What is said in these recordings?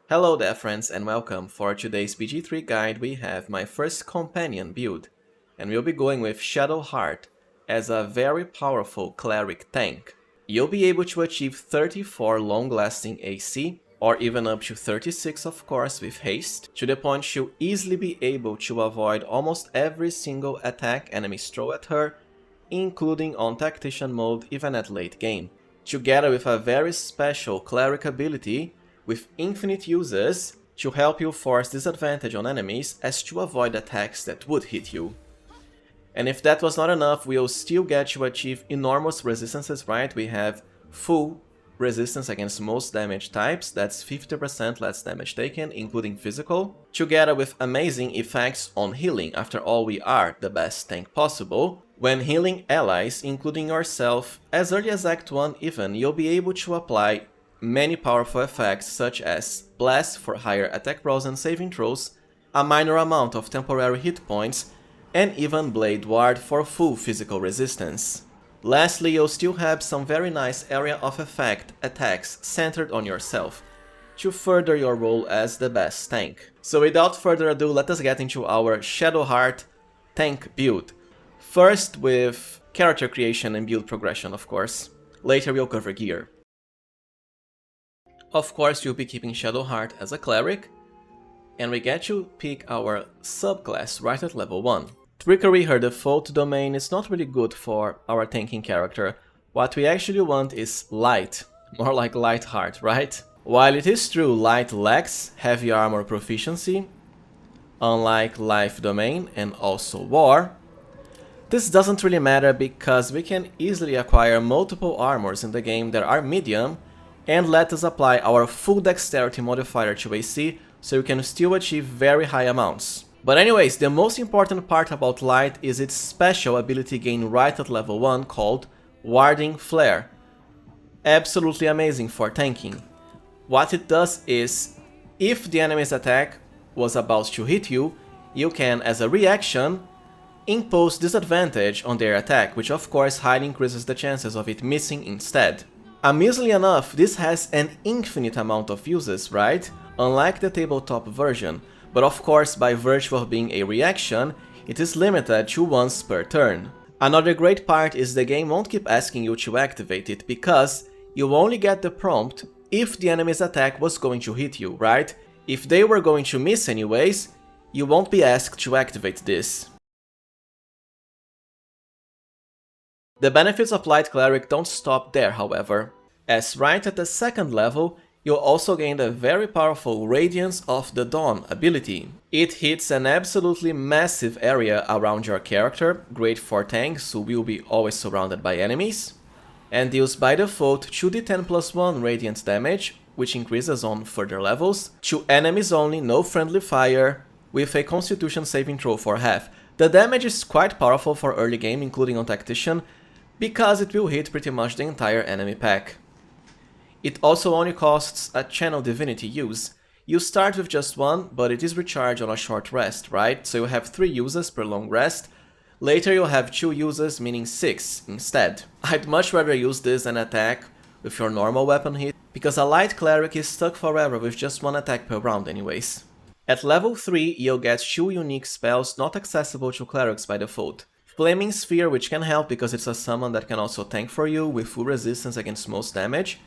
Hello there friends and welcome. For today's BG3 guide we have my first companion build, and we'll be going with Shadowheart as a very powerful cleric tank. You'll be able to achieve 34 long-lasting AC, or even up to 36 of course with haste, to the point you'll easily be able to avoid almost every single attack enemies throw at her, including on Tactician mode even at late game. Together with a very special cleric ability with infinite uses to help you force disadvantage on enemies as to avoid attacks that would hit you. And if that was not enough, we'll still get to achieve enormous resistances, right? We have full resistance against most damage types, that's 50% less damage taken, including physical, together with amazing effects on healing. After all, we are the best tank possible. When healing allies, including yourself, as early as Act 1 even, you'll be able to apply many powerful effects such as Blast for higher attack rolls and saving throws, a minor amount of temporary hit points, and even Blade Ward for full physical resistance. Lastly, you'll still have some very nice area of effect attacks centered on yourself to further your role as the best tank. So without further ado, let us get into our Shadowheart tank build. First with character creation and build progression, of course. Later we'll cover gear. Of course, you'll be keeping Shadowheart as a cleric, and we get to pick our subclass right at level 1. Trickery, her default domain, is not really good for our tanking character. What we actually want is light, more like Lightheart, right? While it is true light lacks heavy armor proficiency, unlike life domain and also war, this doesn't really matter because we can easily acquire multiple armors in the game that are medium and let us apply our full dexterity modifier to AC so you can still achieve very high amounts. But anyways, the most important part about light is its special ability gain right at level 1 called Warding Flare. Absolutely amazing for tanking. What it does is, if the enemy's attack was about to hit you, you can, as a reaction, impose disadvantage on their attack, which of course highly increases the chances of it missing instead. Amusingly enough, this has an infinite amount of uses, right? Unlike the tabletop version, but of course by virtue of being a reaction, it is limited to once per turn. Another great part is the game won't keep asking you to activate it, because you only get the prompt if the enemy's attack was going to hit you, right? If they were going to miss anyways, you won't be asked to activate this. The benefits of Light Cleric don't stop there, however, as right at the second level, you'll also gain the very powerful Radiance of the Dawn ability. It hits an absolutely massive area around your character, great for tanks who will be always surrounded by enemies, and deals by default 2d10+1 radiant damage, which increases on further levels, to enemies only, no friendly fire, with a constitution saving throw for half. The damage is quite powerful for early game, including on Tactician, because it will hit pretty much the entire enemy pack. It also only costs a Channel Divinity use. You start with just one, but it is recharged on a short rest, right? So you have 3 uses per long rest. Later you'll have 2 uses, meaning 6 instead. I'd much rather use this than attack with your normal weapon hit, because a light cleric is stuck forever with just 1 attack per round anyways. At level 3 you'll get 2 unique spells not accessible to clerics by default. Flaming Sphere, which can help because it's a summon that can also tank for you with full resistance against most damage.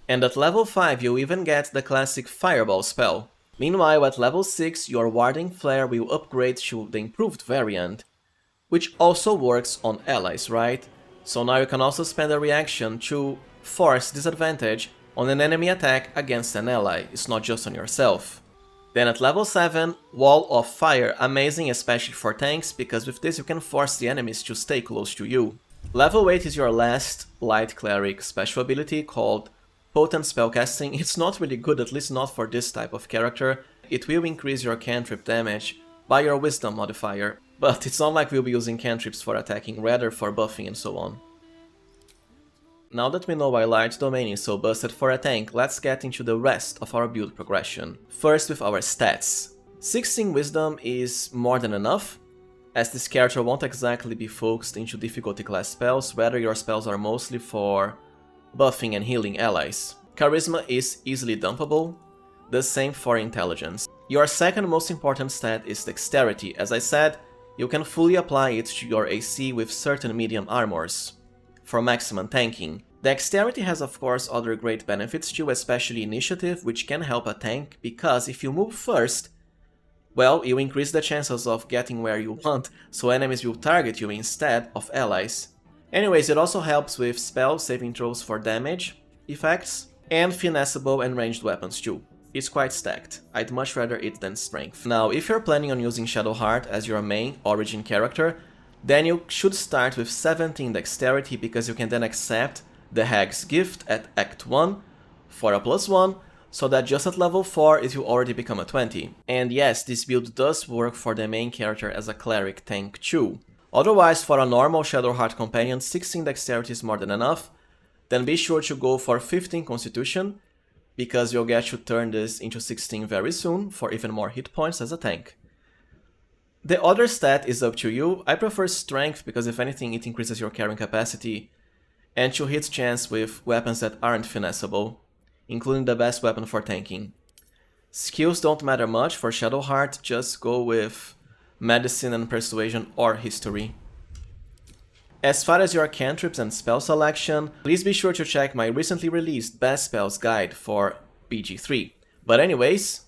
And at level 5 you even get the classic Fireball spell. Meanwhile at level 6 your Warding Flare will upgrade to the improved variant, which also works on allies, right? So now you can also spend a reaction to force disadvantage on an enemy attack against an ally, it's not just on yourself. Then at level 7, Wall of Fire, amazing especially for tanks, because with this you can force the enemies to stay close to you. Level 8 is your last Light Cleric special ability called Potent Spellcasting. It's not really good, at least not for this type of character. It will increase your cantrip damage by your Wisdom modifier, but it's not like we'll be using cantrips for attacking, rather for buffing and so on. Now that we know why Light Domain is so busted for a tank, let's get into the rest of our build progression. First with our stats. 16 Wisdom is more than enough, as this character won't exactly be focused into difficulty class spells, rather your spells are mostly for buffing and healing allies. Charisma is easily dumpable, The same for intelligence. Your second most important stat is dexterity. As I said, you can fully apply it to your AC with certain medium armors for maximum tanking. Dexterity has of course other great benefits too, especially initiative, which can help a tank, because if you move first, well, you increase the chances of getting where you want, so enemies will target you instead of allies. Anyways, it also helps with spell saving throws for damage effects, and finessable and ranged weapons too. It's quite stacked. I'd much rather it than strength. Now, if you're planning on using Shadowheart as your main origin character, then you should start with 17 dexterity, because you can then accept the Hag's Gift at Act 1 for a +1, so that just at level 4 it will already become a 20. And yes, this build does work for the main character as a cleric tank too. Otherwise, for a normal Shadowheart companion, 16 dexterity is more than enough. Then be sure to go for 15 constitution, because you'll get to turn this into 16 very soon for even more hit points as a tank. The other stat is up to you. I prefer strength because if anything it increases your carrying capacity and to hit chance with weapons that aren't finessable, including the best weapon for tanking. Skills don't matter much for Shadowheart, just go with medicine and persuasion or history. As far as your cantrips and spell selection, please be sure to check my recently released best spells guide for BG3. But anyways,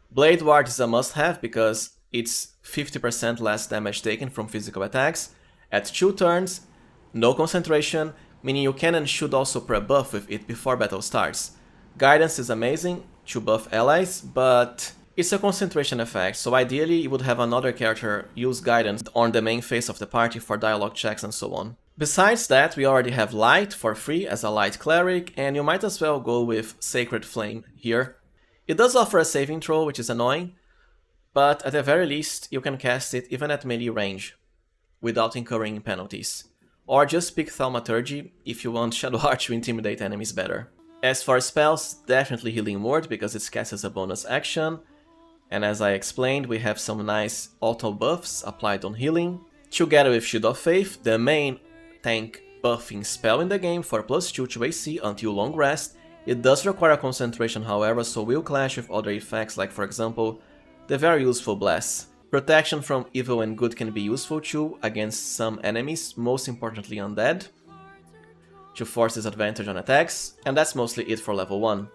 Blade Ward is a must-have because it's 50% less damage taken from physical attacks at 2 turns, no concentration, meaning you can and should also pre-buff with it before battle starts. Guidance is amazing to buff allies, but it's a concentration effect, so ideally you would have another character use guidance on the main face of the party for dialogue checks and so on. Besides that, we already have Light for free as a Light Cleric, and you might as well go with Sacred Flame here. It does offer a saving throw, which is annoying, but at the very least you can cast it even at melee range, without incurring penalties. Or just pick Thaumaturgy if you want Shadowheart to intimidate enemies better. As for spells, definitely Healing Word because it's cast as a bonus action, and as I explained, we have some nice auto buffs applied on healing. Together with Shield of Faith, the main tank buffing spell in the game for +2 to AC until long rest. It does require concentration however, so will clash with other effects like for example, the very useful Bless. Protection from evil and good can be useful too against some enemies, most importantly undead, to force disadvantage on attacks, and that's mostly it for level 1.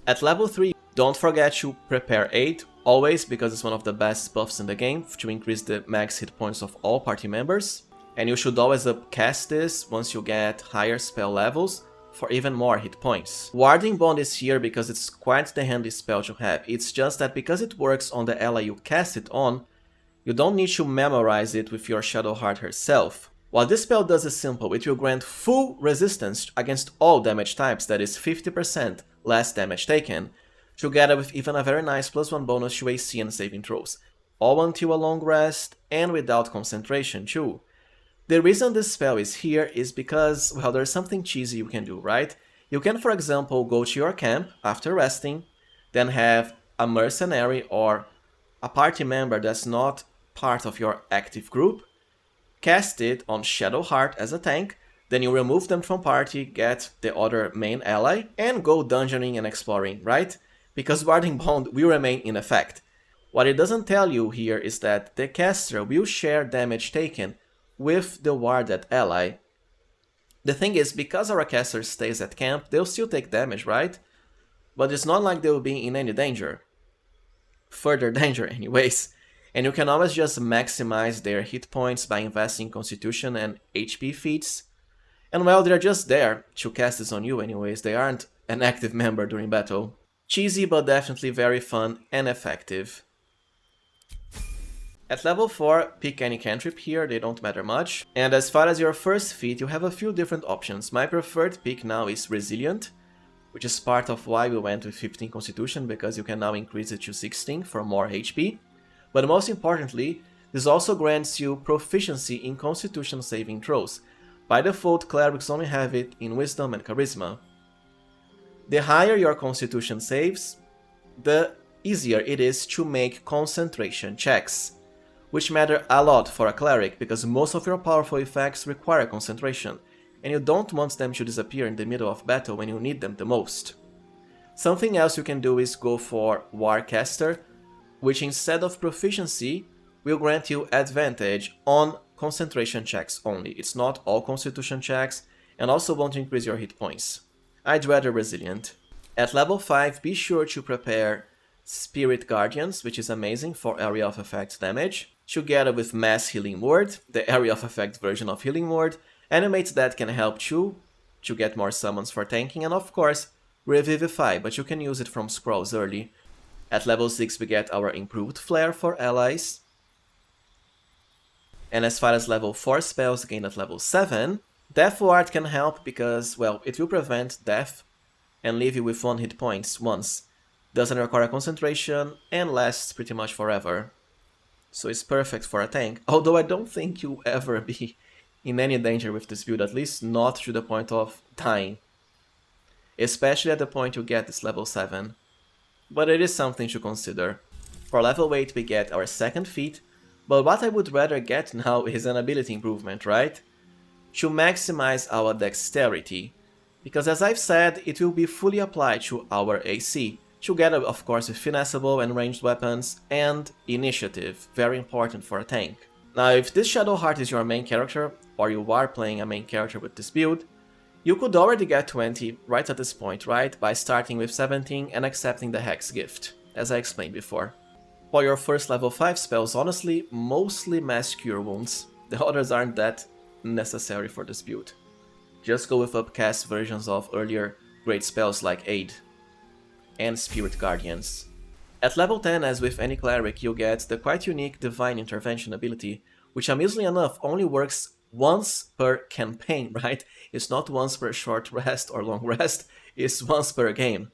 At level 3, don't forget to prepare 8, always, because it's one of the best buffs in the game to increase the max hit points of all party members, and you should always upcast this once you get higher spell levels for even more hit points. Warding Bond is here because it's quite the handy spell to have. It's just that because it works on the ally you cast it on, you don't need to memorize it with your Shadowheart herself. What this spell does is simple. It will grant full resistance against all damage types, that is 50% less damage taken, together with even a very nice +1 bonus to AC and saving throws, all until a long rest and without concentration too. The reason this spell is here is because, well, there's something cheesy you can do, right? You can, for example, go to your camp after resting, then have a mercenary or a party member that's not part of your active group, cast it on Shadowheart as a tank, then you remove them from party, get the other main ally, and go dungeoning and exploring, right? Because Warding Bond will remain in effect. What it doesn't tell you here is that the caster will share damage taken with the warded ally. The thing is, because our caster stays at camp, they'll still take damage, right? But it's not like they'll be in any danger. Further danger anyways. And you can always just maximize their hit points by investing in Constitution and HP feats. And well, they're just there to cast this on you anyways, they aren't an active member during battle. Cheesy but definitely very fun and effective. At level 4, pick any cantrip here, they don't matter much. And as far as your first feat, you have a few different options. My preferred pick now is Resilient, which is part of why we went with 15 Constitution, because you can now increase it to 16 for more HP. But most importantly, this also grants you proficiency in Constitution saving throws. By default, clerics only have it in Wisdom and Charisma. The higher your Constitution saves, the easier it is to make concentration checks, which matter a lot for a cleric because most of your powerful effects require concentration, and you don't want them to disappear in the middle of battle when you need them the most. Something else you can do is go for Warcaster, which instead of proficiency will grant you advantage on concentration checks only. It's not all constitution checks, and also won't increase your hit points. I'd rather Resilient. At level 5, be sure to prepare Spirit Guardians, which is amazing for area of effect damage, together with Mass Healing Word, the area of effect version of Healing Word, animates that can help you to get more summons for tanking, and of course, Revivify, but you can use it from scrolls early. At level 6 we get our improved Flare for allies. And as far as level 4 spells gained at level 7, Death Ward can help because, well, it will prevent death and leave you with 1 hit points once. Doesn't require concentration and lasts pretty much forever. So it's perfect for a tank, although I don't think you'll ever be in any danger with this build, at least not to the point of dying. Especially at the point you get this level 7. But it is something to consider. For level 8 we get our second feat, but what I would rather get now is an ability improvement, right? To maximize our dexterity, because as I've said, it will be fully applied to our AC, together of course with finessable and ranged weapons, and initiative, very important for a tank. Now if this Shadowheart is your main character, or you are playing a main character with this build, you could already get 20 right at this point, right? By starting with 17 and accepting the Hex gift, as I explained before. For your first level 5 spells, honestly, mostly Mass Cure Wounds. The others aren't that necessary for this build. Just go with upcast versions of earlier great spells like Aid and Spirit Guardians. At level 10, as with any cleric, you get the quite unique Divine Intervention ability, which amusingly enough only works once per campaign, right? It's not once per short rest or long rest, it's once per game.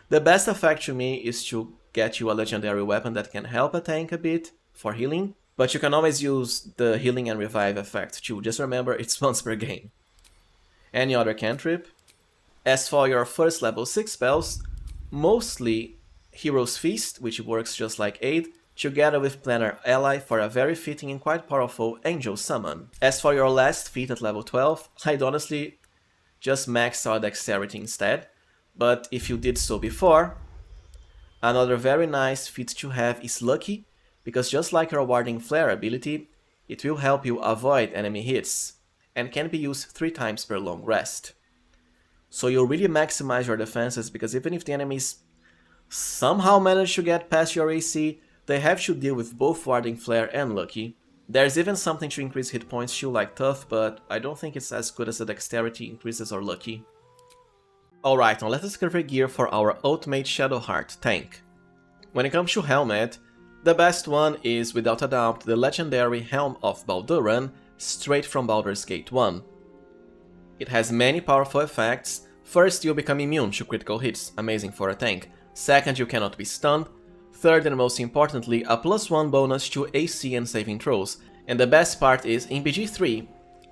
The best effect to me is to get you a legendary weapon that can help a tank a bit for healing, but you can always use the healing and revive effect too. Just remember, it's once per game. Any other cantrip? As for your first level 6 spells, mostly Hero's Feast, which works just like Aid, together with Planner Ally for a very fitting and quite powerful Angel Summon. As for your last feat at level 12, I'd honestly just max out Dexterity instead, but if you did so before, another very nice feat to have is Lucky, because just like your Warding Flare ability, it will help you avoid enemy hits, and can be used 3 times per long rest. So you'll really maximize your defenses, because even if the enemies somehow manage to get past your AC, they have to deal with both Warding Flare and Lucky. There's even something to increase hit points too, like Tough, but I don't think it's as good as the Dexterity increases or Lucky. Alright, now let us cover gear for our ultimate Shadowheart tank. When it comes to helmet, the best one is without a doubt the legendary Helm of Balduran, straight from Baldur's Gate 1. It has many powerful effects. First, you'll become immune to critical hits, amazing for a tank. Second, you cannot be stunned. Third and most importantly, a +1 bonus to AC and saving throws. And the best part is, in BG3,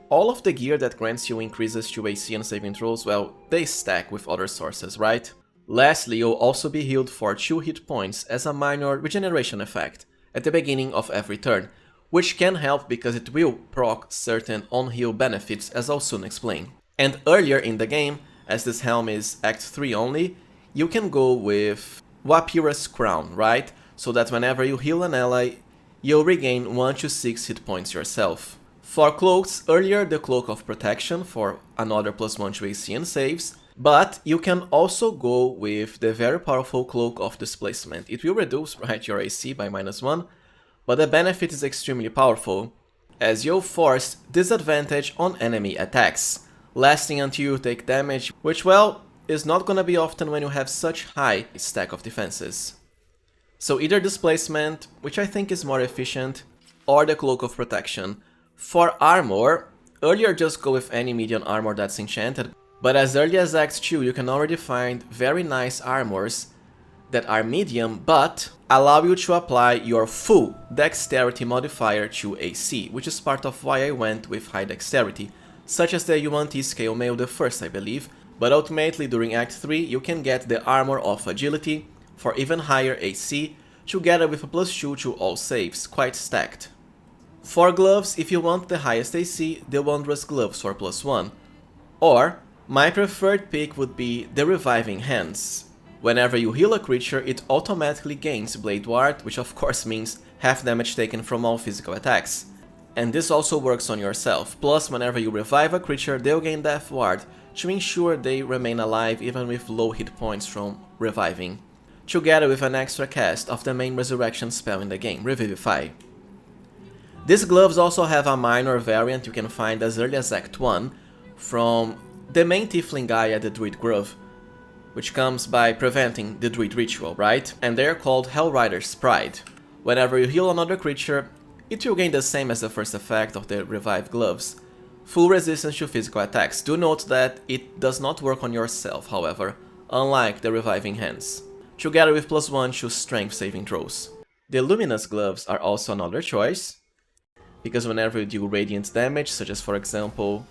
all of the gear that grants you increases to AC and saving throws, well, they stack with other sources, right? Lastly, you'll also be healed for 2 hit points as a minor regeneration effect at the beginning of every turn, which can help because it will proc certain on-heal benefits, as I'll soon explain. And earlier in the game, as this helm is Act 3 only, you can go with Wapira's Crown, right? So that whenever you heal an ally, you'll regain 1 to 6 hit points yourself. For cloaks, earlier the Cloak of Protection for another +1 to AC and saves, but you can also go with the very powerful Cloak of Displacement. It will reduce, right, your AC by -1, but the benefit is extremely powerful, as you'll force disadvantage on enemy attacks, lasting until you take damage, which, well, is not gonna be often when you have such high stack of defenses. So either Displacement, which I think is more efficient, or the Cloak of Protection. For armor, earlier just go with any medium armor that's enchanted, but as early as Act 2 you can already find very nice armors that are medium but allow you to apply your full dexterity modifier to AC, which is part of why I went with high dexterity, such as the Yuan-Ti Scale Mail the first, I believe, but ultimately during Act 3 you can get the Armor of Agility for even higher AC, together with a +2 to all saves, quite stacked. For gloves, if you want the highest AC, the Wondrous Gloves for +1, or my preferred pick would be the Reviving Hands. Whenever you heal a creature, it automatically gains Blade Ward, which of course means half damage taken from all physical attacks. And this also works on yourself. Plus, whenever you revive a creature, they'll gain Death Ward to ensure they remain alive even with low hit points from reviving, together with an extra cast of the main resurrection spell in the game, Revivify. These gloves also have a minor variant you can find as early as Act 1 from the main Tiefling guy at the Druid Grove, which comes by preventing the Druid ritual, right? And they're called Hellrider's Pride. Whenever you heal another creature, it will gain the same as the first effect of the Revive gloves, full resistance to physical attacks. Do note that it does not work on yourself, however, unlike the Reviving Hands, together with +1 to strength saving throws. The Luminous gloves are also another choice, because whenever you deal radiant damage, such as for example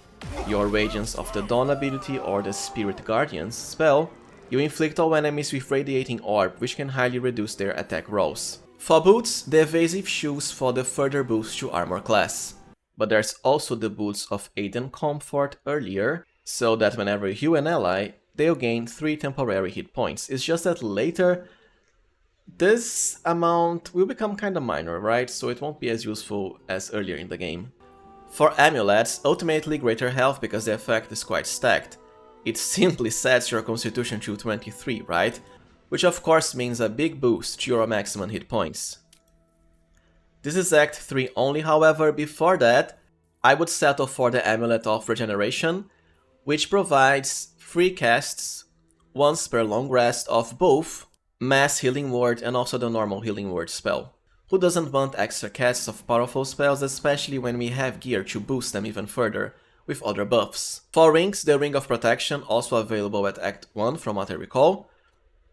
your Radiance of the Dawn ability or the Spirit Guardians spell, you inflict all enemies with Radiating Orb, which can highly reduce their attack rolls. For boots, the Evasive Shoes for the further boost to armor class. But there's also the boots of Aid and Comfort earlier, so that whenever you heal an ally, they'll gain 3 temporary hit points. It's just that later, this amount will become kinda minor, right? So it won't be as useful as earlier in the game. For amulets, ultimately greater health because the effect is quite stacked. It simply sets your constitution to 23, right? Which of course means a big boost to your maximum hit points. This is Act 3 only, however. Before that, I would settle for the Amulet of Regeneration, which provides free casts once per long rest of both Mass Healing Word and also the normal Healing Word spell. Who doesn't want extra casts of powerful spells, especially when we have gear to boost them even further with other buffs. For rings, the Ring of Protection, also available at Act 1 from what I recall,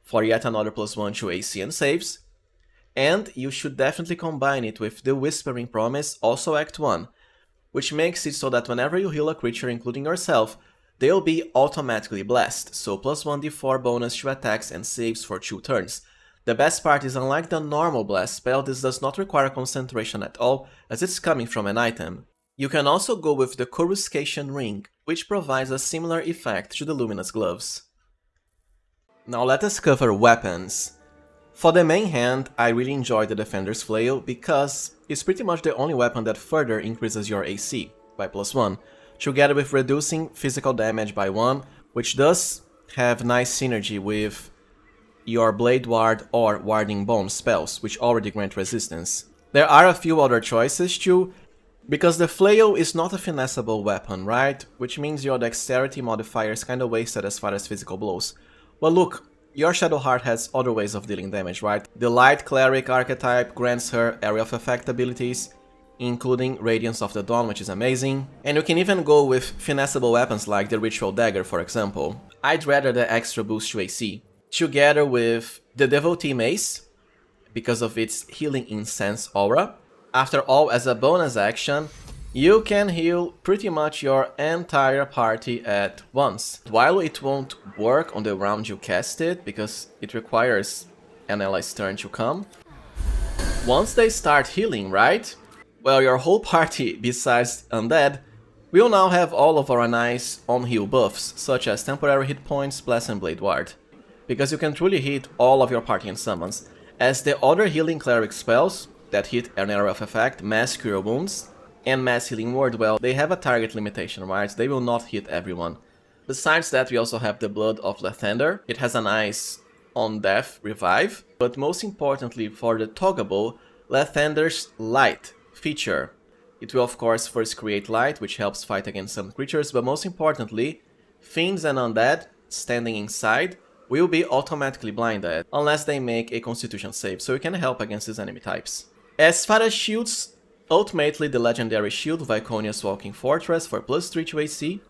for yet another +1 to AC and saves. And you should definitely combine it with the Whispering Promise, also Act 1, which makes it so that whenever you heal a creature, including yourself, they'll be automatically blessed, so +1 d4 bonus to attacks and saves for 2 turns. The best part is, unlike the normal blast spell, this does not require concentration at all, as it's coming from an item. You can also go with the Coruscation Ring, which provides a similar effect to the Luminous Gloves. Now let us cover weapons. For the main hand, I really enjoy the Defender's Flail because it's pretty much the only weapon that further increases your AC by +1, together with reducing physical damage by 1, which does have nice synergy with your Blade Ward or Warding Bone spells, which already grant resistance. There are a few other choices too, because the Flail is not a finessable weapon, right? Which means your dexterity modifier is kinda wasted as far as physical blows. Well look, your Shadowheart has other ways of dealing damage, right? The Light Cleric archetype grants her Area of Effect abilities, including Radiance of the Dawn, which is amazing. And you can even go with finessable weapons like the Ritual Dagger, for example. I'd rather the extra boost to AC. Together with the Devotee Mace, because of its Healing Incense aura. After all, as a bonus action, you can heal pretty much your entire party at once. While it won't work on the round you cast it, because it requires an ally's turn to come, once they start healing, right? Well, your whole party, besides undead, will now have all of our nice on-heal buffs, such as temporary hit points, Bless and Blade Ward. Because you can truly hit all of your party and summons, as the other healing cleric spells that hit an area of effect, Mass Cure Wounds, and Mass Healing Word, well, they have a target limitation, right? They will not hit everyone. Besides that, we also have the Blood of Lathander. It has a nice on-death revive, but most importantly for the Toggable, Lathander's Light feature. It will of course first create light, which helps fight against some creatures, but most importantly, fiends and undead standing inside will be automatically blinded, unless they make a constitution save, so you can help against these enemy types. As far as shields, ultimately the legendary shield Viconia's Walking Fortress for +3 to AC,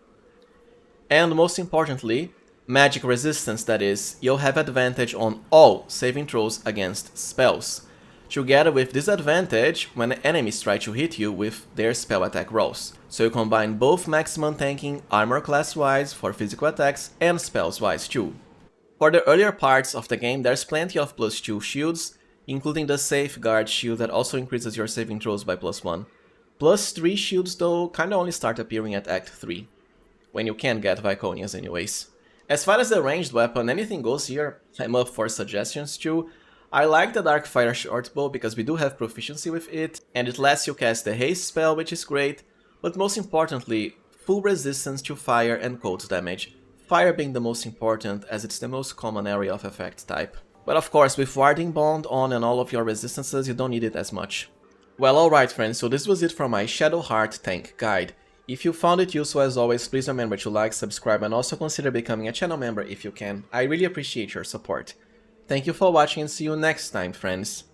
and most importantly, magic resistance, that is, you'll have advantage on all saving throws against spells, together with disadvantage when enemies try to hit you with their spell attack rolls. So you combine both maximum tanking armor class wise for physical attacks and spells wise too. For the earlier parts of the game, there's plenty of +2 shields, including the Safeguard shield that also increases your saving throws by +1. +3 shields though kinda only start appearing at Act 3, when you can get Viconias anyways. As far as the ranged weapon, anything goes here. I'm up for suggestions too. I like the Darkfire shortbow because we do have proficiency with it, and it lets you cast the haste spell, which is great, but most importantly, full resistance to fire and cold damage. Fire being the most important, as it's the most common area of effect type. But of course, with Warding Bond on and all of your resistances, you don't need it as much. Well, alright friends, so this was it for my Shadowheart tank guide. If you found it useful as always, please remember to like, subscribe, and also consider becoming a channel member if you can. I really appreciate your support. Thank you for watching and see you next time, friends.